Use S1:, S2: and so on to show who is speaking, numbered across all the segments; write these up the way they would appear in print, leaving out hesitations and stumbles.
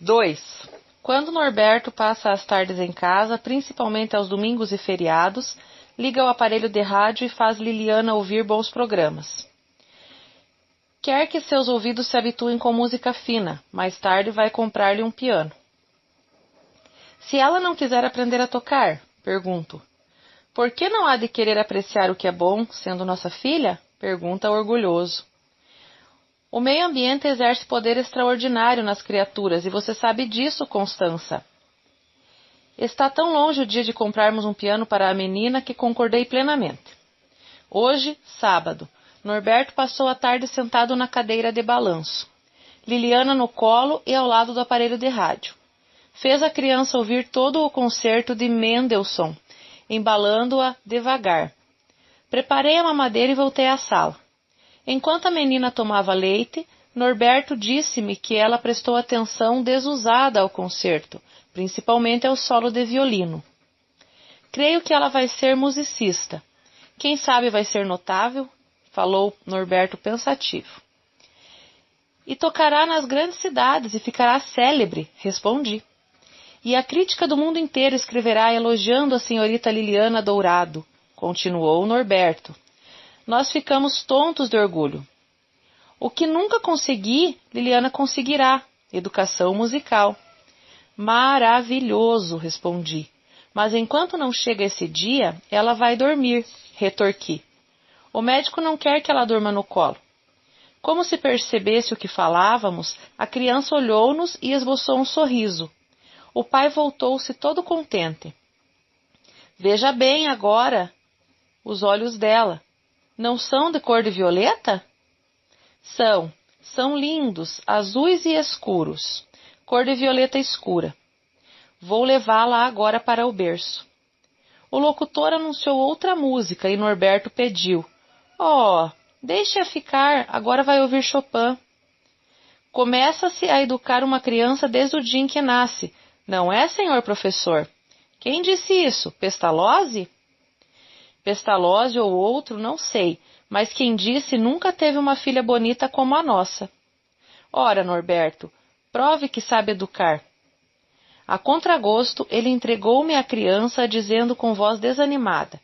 S1: 2. Quando Norberto passa as tardes em casa, principalmente aos domingos e feriados, liga o aparelho de rádio e faz Liliana ouvir bons programas. Quer que seus ouvidos se habituem com música fina, mais tarde vai comprar-lhe um piano. Se ela não quiser aprender a tocar, pergunto. Por que não há de querer apreciar o que é bom, sendo nossa filha? Pergunta orgulhoso. O meio ambiente exerce poder extraordinário nas criaturas, e você sabe disso, Constança. Está tão longe o dia de comprarmos um piano para a menina que concordei plenamente. Hoje, sábado, Norberto passou a tarde sentado na cadeira de balanço. Liliana no colo e ao lado do aparelho de rádio. Fez a criança ouvir todo o concerto de Mendelssohn, embalando-a devagar. Preparei a mamadeira e voltei à sala. Enquanto a menina tomava leite, Norberto disse-me que ela prestou atenção desusada ao concerto, principalmente ao solo de violino. Creio que ela vai ser musicista. Quem sabe vai ser notável? Falou Norberto pensativo. E tocará nas grandes cidades e ficará célebre, respondi. E a crítica do mundo inteiro escreverá elogiando a senhorita Liliana Dourado, continuou Norberto. Nós ficamos tontos de orgulho. O que nunca consegui, Liliana conseguirá. Educação musical. Maravilhoso, respondi. Mas enquanto não chega esse dia, ela vai dormir, retorqui. O médico não quer que ela durma no colo. Como se percebesse o que falávamos, a criança olhou-nos e esboçou um sorriso. O pai voltou-se todo contente. Veja bem agora os olhos dela. Não são de cor de violeta? São lindos, azuis e escuros, cor de violeta escura. Vou levá-la agora para o berço. O locutor anunciou outra música e Norberto pediu. Oh, deixe-a ficar, agora vai ouvir Chopin. Começa-se a educar uma criança desde o dia em que nasce, não é, senhor professor? Quem disse isso? Pestalozzi? Pestalozzi ou outro, não sei, mas quem disse nunca teve uma filha bonita como a nossa. Ora, Norberto, prove que sabe educar. A contragosto, ele entregou-me a criança, dizendo com voz desanimada.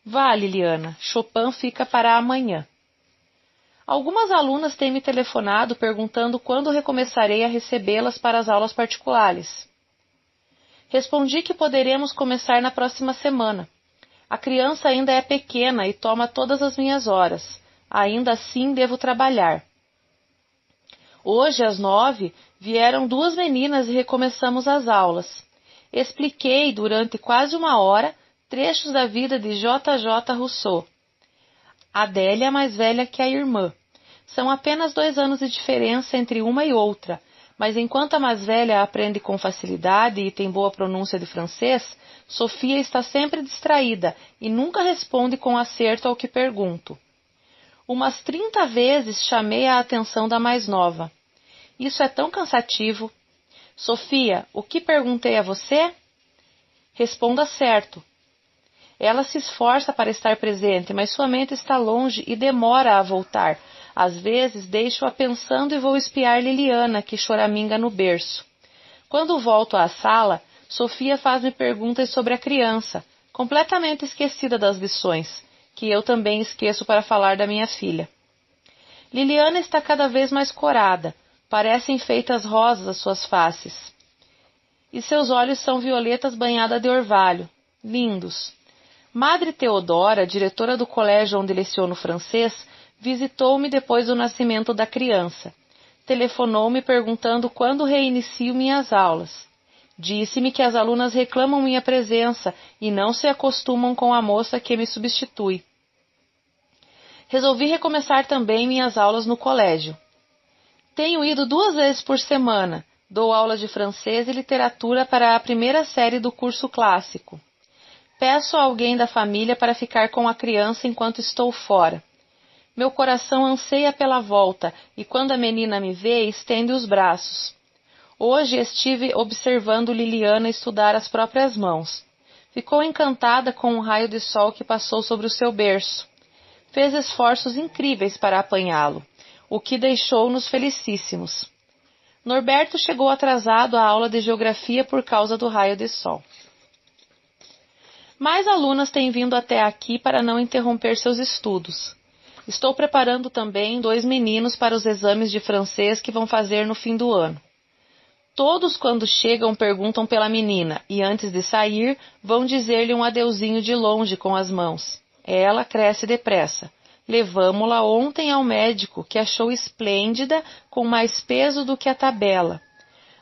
S1: Vá, Liliana, Chopin fica para amanhã. Algumas alunas têm me telefonado perguntando quando recomeçarei a recebê-las para as aulas particulares. Respondi que poderemos começar na próxima semana. A criança ainda é pequena e toma todas as minhas horas. Ainda assim devo trabalhar. Hoje, às 9, vieram 2 meninas e recomeçamos as aulas. Expliquei durante quase 1 hora trechos da vida de J. J. Rousseau. Adélia é mais velha que a irmã. São apenas 2 anos de diferença entre uma e outra, mas enquanto a mais velha aprende com facilidade e tem boa pronúncia de francês, Sofia está sempre distraída e nunca responde com acerto ao que pergunto. Umas 30 vezes chamei a atenção da mais nova. Isso é tão cansativo. Sofia, o que perguntei a você? Responda certo. Ela se esforça para estar presente, mas sua mente está longe e demora a voltar. Às vezes deixo-a pensando e vou espiar Liliana, que choraminga no berço. Quando volto à sala, Sofia faz-me perguntas sobre a criança, completamente esquecida das lições, que eu também esqueço para falar da minha filha. Liliana está cada vez mais corada, parecem feitas rosas as suas faces. E seus olhos são violetas banhadas de orvalho, lindos. Madre Teodora, diretora do colégio onde leciono francês, visitou-me depois do nascimento da criança. Telefonou-me perguntando quando reinicio minhas aulas. Disse-me que as alunas reclamam minha presença e não se acostumam com a moça que me substitui. Resolvi recomeçar também minhas aulas no colégio. Tenho ido 2 vezes por semana. Dou aula de francês e literatura para a primeira série do curso clássico. Peço a alguém da família para ficar com a criança enquanto estou fora. Meu coração anseia pela volta e quando a menina me vê, estende os braços. Hoje estive observando Liliana estudar as próprias mãos. Ficou encantada com um raio de sol que passou sobre o seu berço. Fez esforços incríveis para apanhá-lo, o que deixou-nos felicíssimos. Norberto chegou atrasado à aula de geografia por causa do raio de sol. Mais alunas têm vindo até aqui para não interromper seus estudos. Estou preparando também 2 meninos para os exames de francês que vão fazer no fim do ano. Todos, quando chegam, perguntam pela menina e, antes de sair, vão dizer-lhe um adeuzinho de longe com as mãos. Ela cresce depressa. Levamo-la ontem ao médico, que achou esplêndida, com mais peso do que a tabela.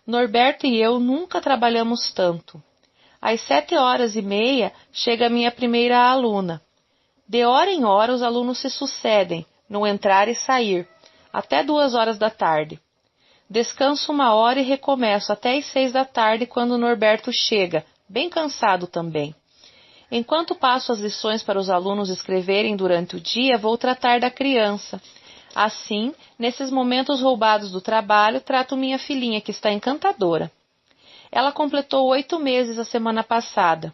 S1: Norberto e eu nunca trabalhamos tanto. Às 7h30 chega a minha primeira aluna. De hora em hora os alunos se sucedem, no entrar e sair, até 2h da tarde. Descanso 1 hora e recomeço até às 6 da tarde, quando Norberto chega, bem cansado também. Enquanto passo as lições para os alunos escreverem durante o dia, vou tratar da criança. Assim, nesses momentos roubados do trabalho, trato minha filhinha, que está encantadora. Ela completou 8 meses a semana passada.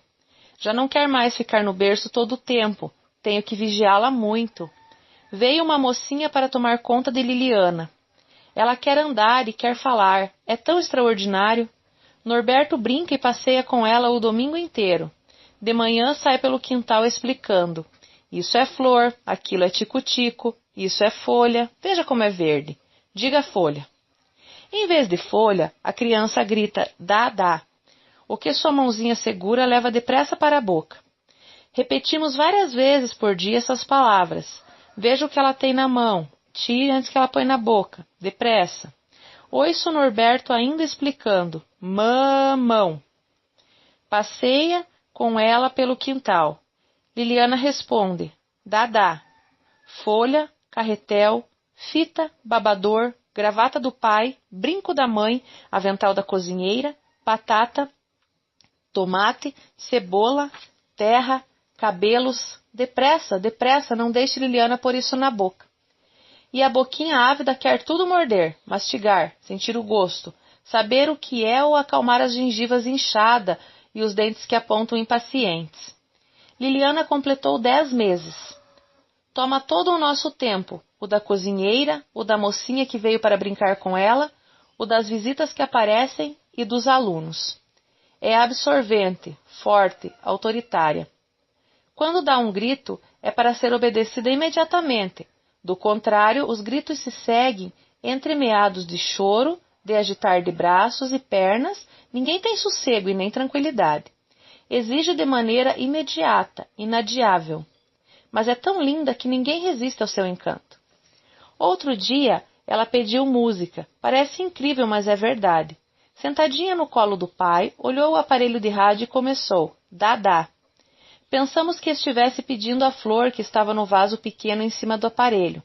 S1: Já não quer mais ficar no berço todo o tempo. Tenho que vigiá-la muito. Veio uma mocinha para tomar conta de Liliana. Ela quer andar e quer falar. É tão extraordinário. Norberto brinca e passeia com ela o domingo inteiro. De manhã sai pelo quintal explicando. Isso é flor, aquilo é tico-tico, isso é folha, veja como é verde. Diga folha. Em vez de folha, a criança grita dá. O que sua mãozinha segura leva depressa para a boca. Repetimos várias vezes por dia essas palavras. Veja o que ela tem na mão. Tire antes que ela põe na boca. Depressa. Ouço Norberto ainda explicando. Mamão. Passeia com ela pelo quintal. Liliana responde. Dá. Folha, carretel, fita, babador, gravata do pai, brinco da mãe, avental da cozinheira, batata, tomate, cebola, terra, cabelos. Depressa, não deixe Liliana pôr isso na boca. E a boquinha ávida quer tudo morder, mastigar, sentir o gosto, saber o que é ou acalmar as gengivas inchadas e os dentes que apontam impacientes. Liliana completou 10 meses. Toma todo o nosso tempo, o da cozinheira, o da mocinha que veio para brincar com ela, o das visitas que aparecem e dos alunos. É absorvente, forte, autoritária. Quando dá um grito, é para ser obedecida imediatamente. Do contrário, os gritos se seguem entremeados de choro, de agitar de braços e pernas. Ninguém tem sossego e nem tranquilidade. Exige de maneira imediata, inadiável. Mas é tão linda que ninguém resiste ao seu encanto. Outro dia, ela pediu música. Parece incrível, mas é verdade. Sentadinha no colo do pai, olhou o aparelho de rádio e começou. Dá. Pensamos que estivesse pedindo a flor que estava no vaso pequeno em cima do aparelho.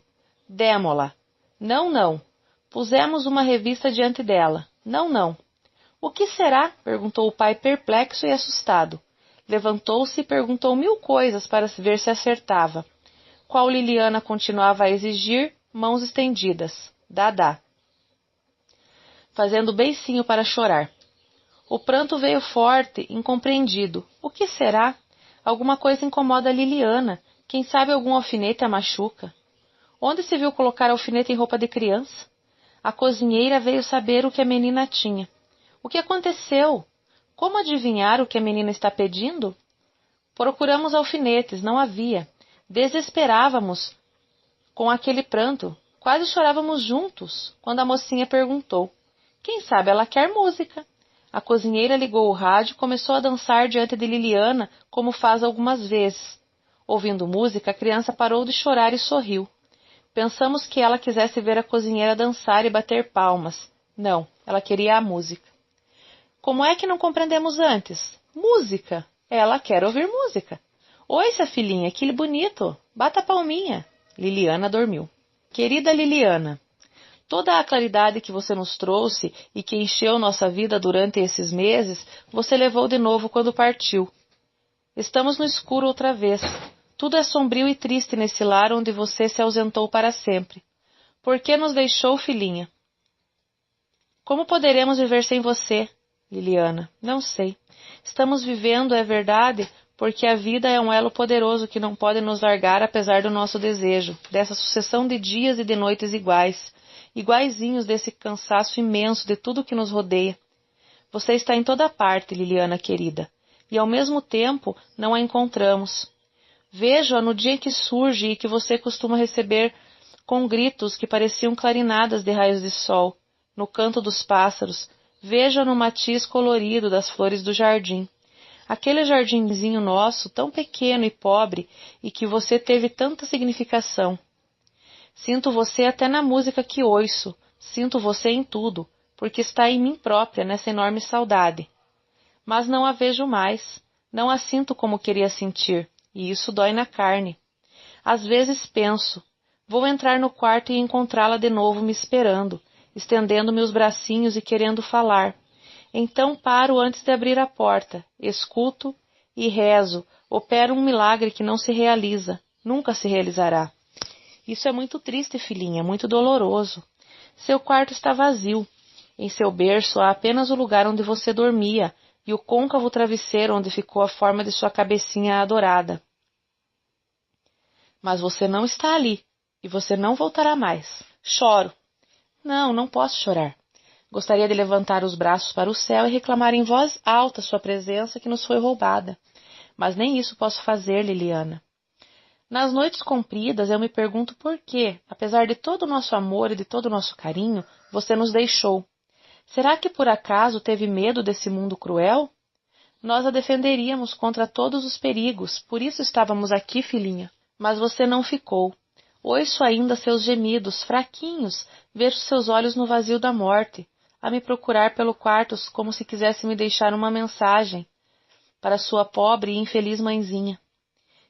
S1: Demo-la. Não. Pusemos uma revista diante dela. Não. O que será? Perguntou o pai perplexo e assustado. Levantou-se e perguntou 1000 coisas para ver se acertava. Qual Liliana continuava a exigir, mãos estendidas. Dá. Fazendo beicinho para chorar. O pranto veio forte, incompreendido. O que será? Alguma coisa incomoda a Liliana. Quem sabe algum alfinete a machuca. Onde se viu colocar alfinete em roupa de criança? A cozinheira veio saber o que a menina tinha. O que aconteceu? Como adivinhar o que a menina está pedindo? Procuramos alfinetes, não havia. Desesperávamos com aquele pranto. Quase chorávamos juntos, quando a mocinha perguntou. Quem sabe ela quer música. A cozinheira ligou o rádio e começou a dançar diante de Liliana, como faz algumas vezes. Ouvindo música, a criança parou de chorar e sorriu. Pensamos que ela quisesse ver a cozinheira dançar e bater palmas. Não, ela queria a música. Como é que não compreendemos antes? Música! Ela quer ouvir música. Oi, sua filhinha, que bonito! Bata a palminha. Liliana dormiu. Querida Liliana, toda a claridade que você nos trouxe e que encheu nossa vida durante esses meses, você levou de novo quando partiu. Estamos no escuro outra vez. Tudo é sombrio e triste nesse lar onde você se ausentou para sempre. Por que nos deixou, filhinha? Como poderemos viver sem você? Liliana, não sei. Estamos vivendo, é verdade, porque a vida é um elo poderoso que não pode nos largar apesar do nosso desejo, dessa sucessão de dias e de noites iguais. iguaizinhos desse cansaço imenso de tudo que nos rodeia. Você está em toda parte, Liliana querida, e ao mesmo tempo não a encontramos. Vejo-a no dia em que surge e que você costuma receber com gritos que pareciam clarinadas de raios de sol, no canto dos pássaros. Vejo-a no matiz colorido das flores do jardim. Aquele jardinzinho nosso, tão pequeno e pobre, e que você teve tanta significação. Sinto você até na música que ouço, sinto você em tudo, porque está em mim própria, nessa enorme saudade. Mas não a vejo mais, não a sinto como queria sentir, e isso dói na carne. Às vezes penso, vou entrar no quarto e encontrá-la de novo me esperando, estendendo-me os bracinhos e querendo falar. Então paro antes de abrir a porta, escuto e rezo, opero um milagre que não se realiza, nunca se realizará. Isso é muito triste, filhinha, muito doloroso. Seu quarto está vazio. Em seu berço há apenas o lugar onde você dormia e o côncavo travesseiro onde ficou a forma de sua cabecinha adorada. Mas você não está ali, e você não voltará mais. Choro. Não, não posso chorar. Gostaria de levantar os braços para o céu e reclamar em voz alta sua presença que nos foi roubada. Mas nem isso posso fazer, Liliana. Nas noites compridas eu me pergunto por que, apesar de todo o nosso amor e de todo o nosso carinho, você nos deixou. Será que por acaso teve medo desse mundo cruel? Nós a defenderíamos contra todos os perigos, por isso estávamos aqui, filhinha. Mas você não ficou. Ouço ainda seus gemidos, fraquinhos, vejo seus olhos no vazio da morte, a me procurar pelo quarto como se quisesse me deixar uma mensagem para sua pobre e infeliz mãezinha.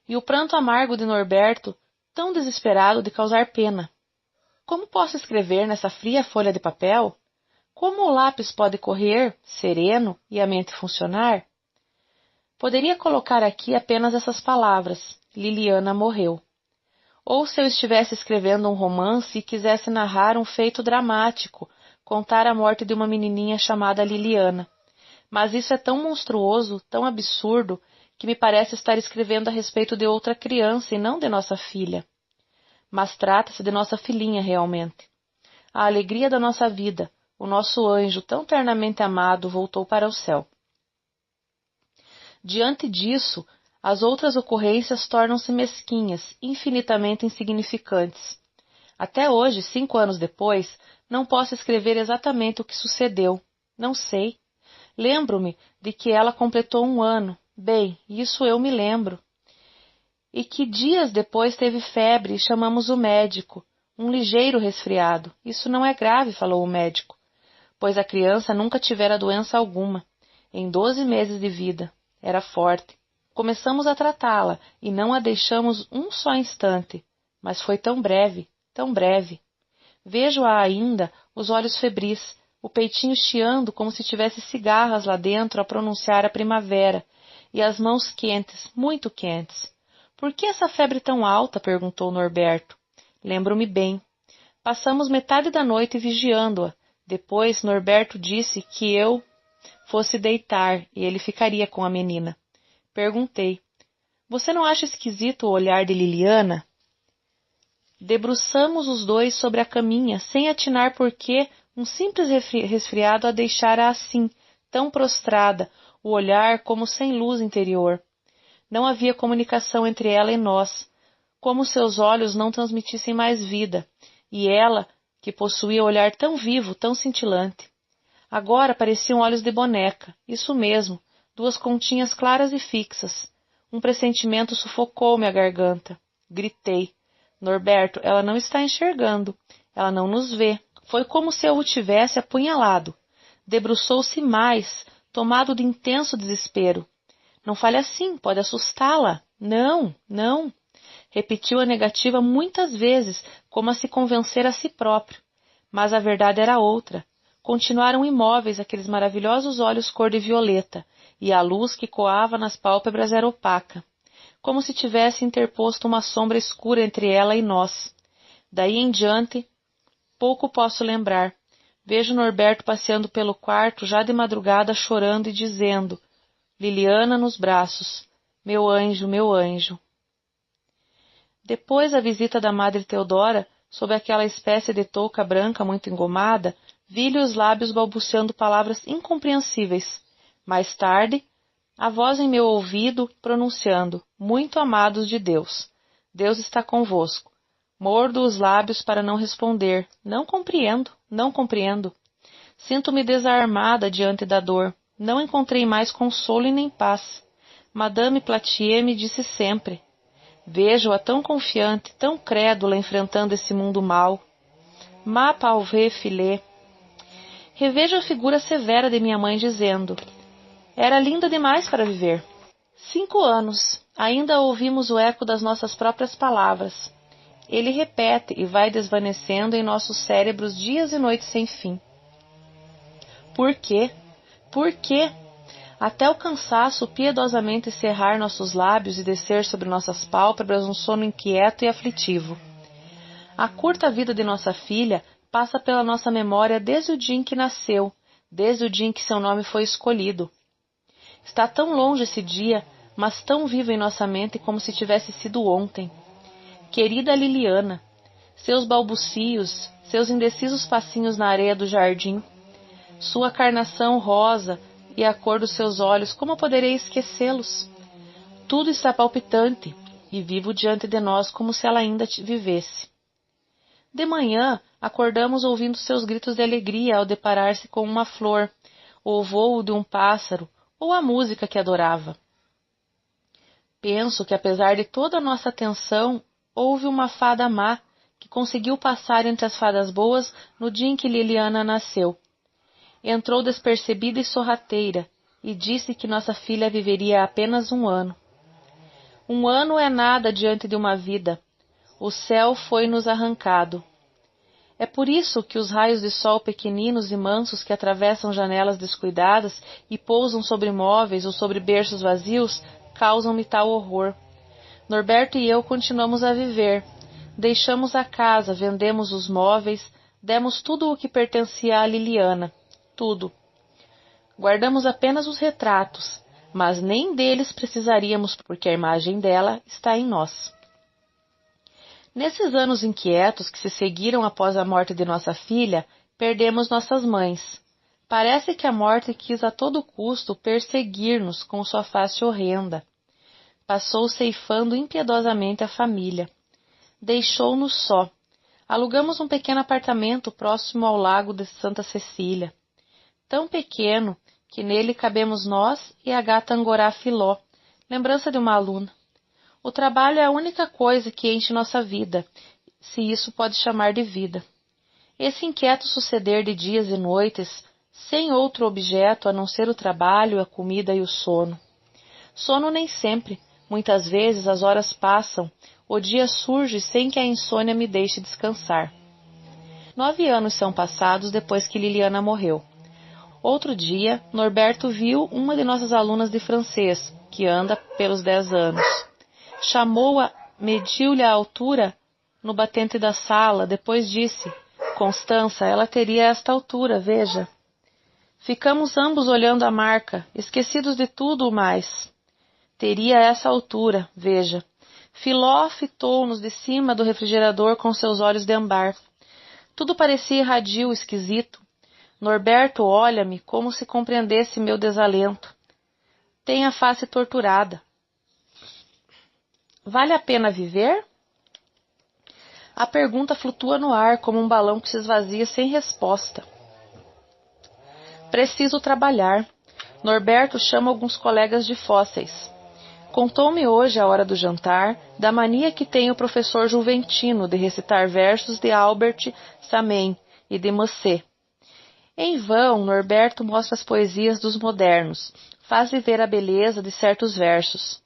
S1: E o pranto amargo de Norberto, tão desesperado de causar pena. Como posso escrever nessa fria folha de papel? Como o lápis pode correr, sereno, e a mente funcionar? Poderia colocar aqui apenas essas palavras: Liliana morreu. Ou se eu estivesse escrevendo um romance e quisesse narrar um feito dramático, contar a morte de uma menininha chamada Liliana. Mas isso é tão monstruoso, tão absurdo, que me parece estar escrevendo a respeito de outra criança e não de nossa filha. Mas trata-se de nossa filhinha realmente. A alegria da nossa vida, o nosso anjo tão ternamente amado, voltou para o céu. Diante disso, as outras ocorrências tornam-se mesquinhas, infinitamente insignificantes. Até hoje, 5 anos depois, não posso escrever exatamente o que sucedeu. Não sei. Lembro-me de que ela completou 1 ano. Bem, isso eu me lembro. E que dias depois teve febre e chamamos o médico. Um ligeiro resfriado. Isso não é grave, falou o médico, pois a criança nunca tivera doença alguma. Em 12 meses de vida. Era forte. Começamos a tratá-la e não a deixamos um só instante. Mas foi tão breve, tão breve. Vejo-a ainda, os olhos febris, o peitinho chiando como se tivesse cigarras lá dentro a pronunciar a primavera, e as mãos quentes, muito quentes. Por que essa febre tão alta? Perguntou Norberto. Lembro-me bem. Passamos metade da noite vigiando-a. Depois Norberto disse que eu fosse deitar e ele ficaria com a menina. Perguntei. Você não acha esquisito o olhar de Liliana? Debruçamos os dois sobre a caminha, sem atinar por que um simples resfriado a deixara assim, tão prostrada, o olhar como sem luz interior. Não havia comunicação entre ela e nós, como seus olhos não transmitissem mais vida, e ela, que possuía o olhar tão vivo, tão cintilante. Agora pareciam olhos de boneca, isso mesmo, 2 continhas claras e fixas. Um pressentimento sufocou-me a garganta. Gritei. Norberto, ela não está enxergando. Ela não nos vê. Foi como se eu o tivesse apunhalado. Debruçou-se mais, tomado de intenso desespero. Não fale assim, pode assustá-la. Não, não. Repetiu a negativa muitas vezes, como a se convencer a si próprio. Mas a verdade era outra. Continuaram imóveis aqueles maravilhosos olhos cor de violeta, e a luz que coava nas pálpebras era opaca, como se tivesse interposto uma sombra escura entre ela e nós. Daí em diante, pouco posso lembrar. Vejo Norberto passeando pelo quarto, já de madrugada, chorando e dizendo: Liliana nos braços, meu anjo, meu anjo. Depois a visita da Madre Teodora sob aquela espécie de touca branca muito engomada, vi-lhe os lábios balbuciando palavras incompreensíveis. Mais tarde, a voz em meu ouvido pronunciando: muito amados de Deus. Deus está convosco. Mordo os lábios para não responder. Não compreendo, não compreendo. Sinto-me desarmada diante da dor. Não encontrei mais consolo e nem paz. Madame Platier me disse sempre: vejo-a tão confiante, tão crédula enfrentando esse mundo mau. Ma pauvre filet. Revejo a figura severa de minha mãe dizendo: era linda demais para viver. 5 anos. Ainda ouvimos o eco das nossas próprias palavras. Ele repete e vai desvanecendo em nossos cérebros dias e noites sem fim. Por quê? Por quê? Até o cansaço piedosamente cerrar nossos lábios e descer sobre nossas pálpebras um sono inquieto e aflitivo. A curta vida de nossa filha passa pela nossa memória desde o dia em que nasceu, desde o dia em que seu nome foi escolhido. Está tão longe esse dia, mas tão vivo em nossa mente como se tivesse sido ontem. Querida Liliana, seus balbucios, seus indecisos passinhos na areia do jardim, sua carnação rosa e a cor dos seus olhos, como poderei esquecê-los? Tudo está palpitante e vivo diante de nós como se ela ainda vivesse. De manhã, acordamos ouvindo seus gritos de alegria ao deparar-se com uma flor, ou o vôo de um pássaro, ou a música que adorava. Penso que, apesar de toda a nossa atenção, houve uma fada má que conseguiu passar entre as fadas boas no dia em que Liliana nasceu. Entrou despercebida e sorrateira e disse que nossa filha viveria apenas 1 ano. 1 ano é nada diante de uma vida. O céu foi-nos arrancado. É por isso que os raios de sol pequeninos e mansos que atravessam janelas descuidadas e pousam sobre móveis ou sobre berços vazios causam-me tal horror. Norberto e eu continuamos a viver. Deixamos a casa, vendemos os móveis, demos tudo o que pertencia a Liliana. Tudo. Guardamos apenas os retratos, mas nem deles precisaríamos, porque a imagem dela está em nós. Nesses anos inquietos que se seguiram após a morte de nossa filha, perdemos nossas mães. Parece que a morte quis a todo custo perseguir-nos com sua face horrenda. Passou ceifando impiedosamente a família. Deixou-nos só. Alugamos um pequeno apartamento próximo ao lago de Santa Cecília. Tão pequeno que nele cabemos nós e a gata angorá Filó, lembrança de uma aluna. O trabalho é a única coisa que enche nossa vida, se isso pode chamar de vida. Esse inquieto suceder de dias e noites, sem outro objeto a não ser o trabalho, a comida e o sono. Sono nem sempre, muitas vezes as horas passam, o dia surge sem que a insônia me deixe descansar. 9 anos são passados depois que Liliana morreu. Outro dia, Norberto viu uma de nossas alunas de francês, que anda pelos 10 anos. Chamou-a, mediu-lhe a altura no batente da sala, depois disse: Constança, ela teria esta altura, veja. Ficamos ambos olhando a marca, esquecidos de tudo o mais. Teria essa altura, veja. Filó fitou-nos de cima do refrigerador com seus olhos de ambar. Tudo parecia irradio, esquisito. Norberto olha-me como se compreendesse meu desalento. Tem a face torturada. Vale a pena viver? A pergunta flutua no ar como um balão que se esvazia sem resposta. Preciso trabalhar. Norberto chama alguns colegas de fósseis. Contou-me hoje, à hora do jantar, da mania que tem o professor Juventino de recitar versos de Albert Samain e de Musset. Em vão, Norberto mostra as poesias dos modernos, faz-lhe ver a beleza de certos versos.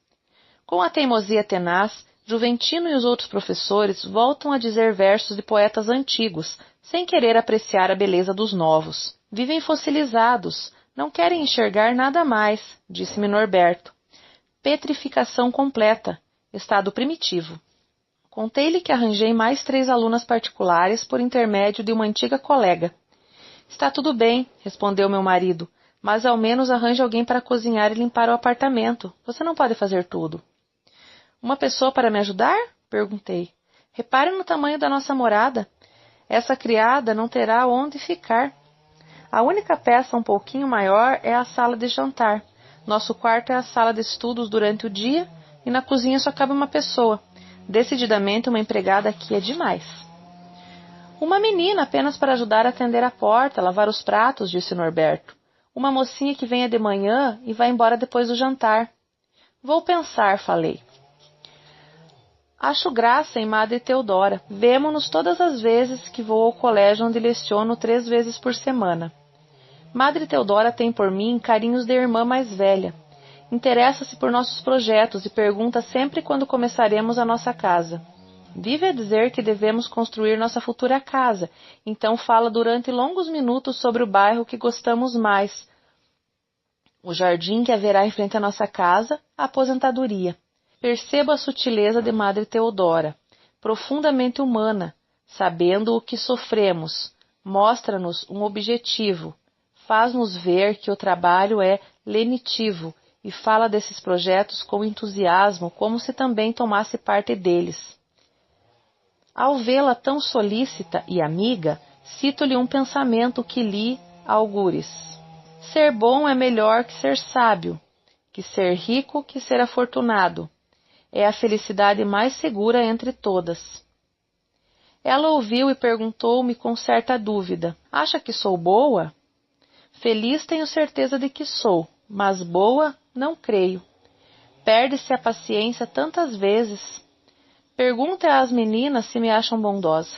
S1: Com a teimosia tenaz, Juventino e os outros professores voltam a dizer versos de poetas antigos, sem querer apreciar a beleza dos novos. Vivem fossilizados, não querem enxergar nada mais, disse-me Norberto. Petrificação completa, estado primitivo. Contei-lhe que arranjei mais 3 alunas particulares por intermédio de uma antiga colega. Está tudo bem, respondeu meu marido, mas ao menos arranje alguém para cozinhar e limpar o apartamento. Você não pode fazer tudo. Uma pessoa para me ajudar? Perguntei. Repare no tamanho da nossa morada. Essa criada não terá onde ficar. A única peça um pouquinho maior é a sala de jantar. Nosso quarto é a sala de estudos durante o dia e na cozinha só cabe uma pessoa. Decididamente, uma empregada aqui é demais. Uma menina apenas para ajudar a atender a porta, lavar os pratos, disse Norberto. Uma mocinha que venha de manhã e vai embora depois do jantar. Vou pensar, falei. Acho graça em Madre Teodora. Vemo-nos todas as vezes que vou ao colégio onde leciono 3 vezes por semana. Madre Teodora tem por mim carinhos de irmã mais velha. Interessa-se por nossos projetos e pergunta sempre quando começaremos a nossa casa. Vive a dizer que devemos construir nossa futura casa, então fala durante longos minutos sobre o bairro que gostamos mais, o jardim que haverá em frente à nossa casa, a aposentadoria. Percebo a sutileza de Madre Teodora, profundamente humana, sabendo o que sofremos, mostra-nos um objetivo, faz-nos ver que o trabalho é lenitivo e fala desses projetos com entusiasmo, como se também tomasse parte deles. Ao vê-la tão solícita e amiga, cito-lhe um pensamento que li a algures. Ser bom é melhor que ser sábio, que ser rico que ser afortunado. É a felicidade mais segura entre todas. Ela ouviu e perguntou-me com certa dúvida. Acha que sou boa? Feliz tenho certeza de que sou, mas boa não creio. Perde-se a paciência tantas vezes. Pergunte às meninas se me acham bondosa.